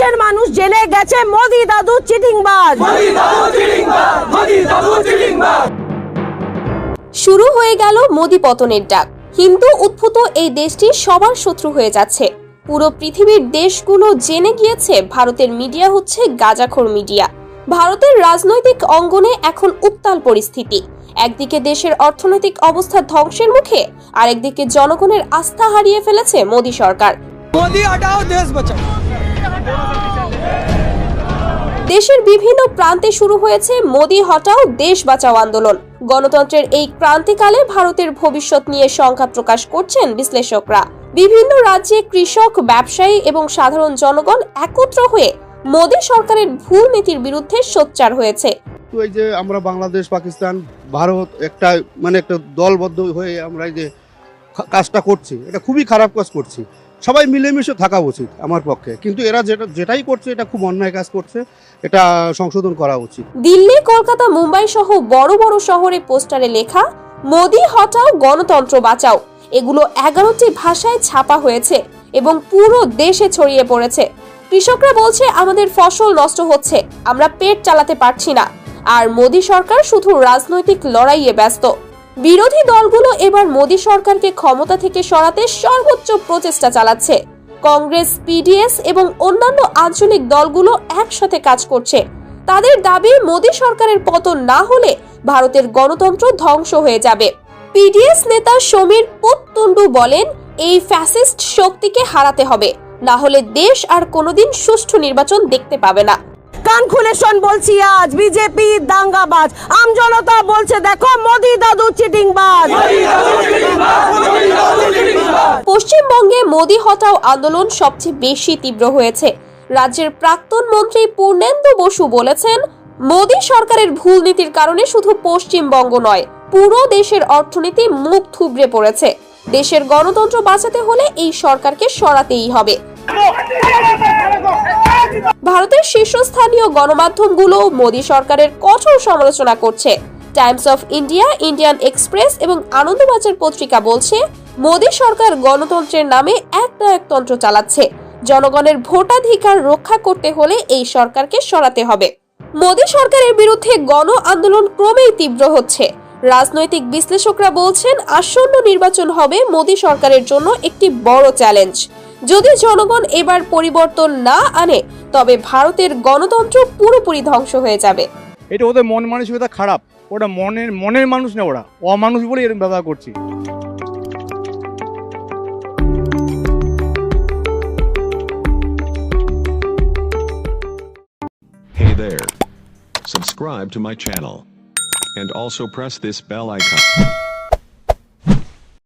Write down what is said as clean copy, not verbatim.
দেশের মানুষ জেনে গেছে মোদি দাদু চিটিংবাজ। শুরু হয়ে গেল মোদি পতনের ডাক। হিন্দু উদ্ভূত এই দেশটি সবার শত্রু হয়ে যাচ্ছে। পুরো পৃথিবীর দেশগুলো জেনে গিয়েছে ভারতের মিডিয়া হচ্ছে গাঁজাখোর মিডিয়া। ভারতের রাজনৈতিক অঙ্গনে এখন উত্তাল পরিস্থিতি। একদিকে দেশের অর্থনৈতিক অবস্থা ধ্বংসের মুখে, আরেকদিকে জনগণের আস্থা হারিয়ে ফেলেছে মোদি সরকার। মোদি হটাও দেশ বাঁচাও। দেশের বিভিন্ন প্রান্তে শুরু হয়েছে মোদি হটাও দেশ বাঁচাও আন্দোলন। গণতন্ত্রের এই ক্রান্তিকালে ভারতের ভবিষ্যৎ নিয়ে শঙ্কা প্রকাশ করছেন বিশ্লেষকরা। বিভিন্ন রাজ্যে কৃষক, ব্যবসায়ী এবং সাধারণ জনগণ একত্র হয়ে মোদি সরকারের ভুল নীতির বিরুদ্ধে সোচ্চার হয়েছে। এই যে আমরা বাংলাদেশ, পাকিস্তান, ভারত একটা দলবদ্ধ হয়ে আমরা এই যে কাজটা করছি, এটা খুবই খারাপ কাজ করছি। সবাই মিলেমিশে থাকা উচিত আমার পক্ষে, কিন্তু এরা যেটাই করছে এটা খুব অন্যায় কাজ করছে, এটা সংশোধন করা উচিত। দিল্লি, কলকাতা, মুম্বাই সহ বড় বড় শহরে পোস্টারে লেখা মোদি হটাও গণতন্ত্র বাঁচাও, এগুলো 11টি ভাষায় ছাপা হয়েছে এবং পুরো দেশে ছড়িয়ে পড়েছে। কৃষকরা বলছে আমাদের ফসল নষ্ট হচ্ছে, আমরা পেট চালাতে পারছি না। আর মোদি সরকার শুধু রাজনৈতিক লড়াইয়ে ব্যস্ত। বিরোধী দলগুলো এবার মোদি সরকারকে ক্ষমতা থেকে সরাতে সর্বোচ্চ প্রচেষ্টা চালাচ্ছে। কংগ্রেস, পিডিএস এবং অন্যান্য আঞ্চলিক দলগুলো একসাথে কাজ করছে। তাদের দাবি মোদি সরকারের পতন না হলে ভারতের গণতন্ত্র ধ্বংস হয়ে যাবে। পিডিএস নেতা সমীর পুততুন্ডু বলেন, এই ফ্যাসিস্ট শক্তিকে হারাতে হবে, না হলে দেশ আর কোনোদিন সুষ্ঠু নির্বাচন দেখতে পাবে না। কান খুলে শোন বলছি, আজ বিজেপি দাঙ্গাবাজ, আম জনতা বলছে দেখো মোদি দাদু চিটিংবাজ। পশ্চিমবঙ্গে মোদি হটাও আন্দোলন সবচেয়ে বেশি তীব্র হয়েছে। রাজ্যের প্রাক্তন মন্ত্রী পূর্ণেন্দু বসু বলেছেন, মোদি সরকারের ভুল নীতির কারণে শুধু পশ্চিমবঙ্গ নয়, পুরো দেশের অর্থনীতি মুখ থুবড়ে পড়েছে। দেশের গণতন্ত্র বাঁচাতে হলে এই সরকারকে সরাতেই হবে। ভারতের শীর্ষস্থানীয় গণমাধ্যমগুলো মোদি সরকারের কঠোর সমালোচনা করছে। Times of India, Indian express এবং আনন্দবাজার পত্রিকা বলছে, মোদি সরকার গণতন্ত্রের নামে একনায়কতন্ত্র চালাচ্ছে। জনগণের ভোটাধিকার রক্ষা করতে হলে এই সরকারকে সরাতে হবে। মোদি সরকারের বিরুদ্ধে গণ আন্দোলন ক্রমেই তীব্র হচ্ছে। রাজনৈতিক বিশ্লেষকরা বলছেন, আসন্ন নির্বাচন হবে মোদি সরকারের জন্য একটি বড় চ্যালেঞ্জ। যদি জনগণ এবার পরিবর্তন না আনে, তবে ভারতের গণতন্ত্র পুরোপুরি ধ্বংস হয়ে যাবে। এটা ওদের মন মানসিকতা খারাপ, ওটা মনের মানুষ না, ওরা অমানুষ বলে এরকম ব্যবহার করছে। Hey there. Subscribe to my channel. And also press this bell icon.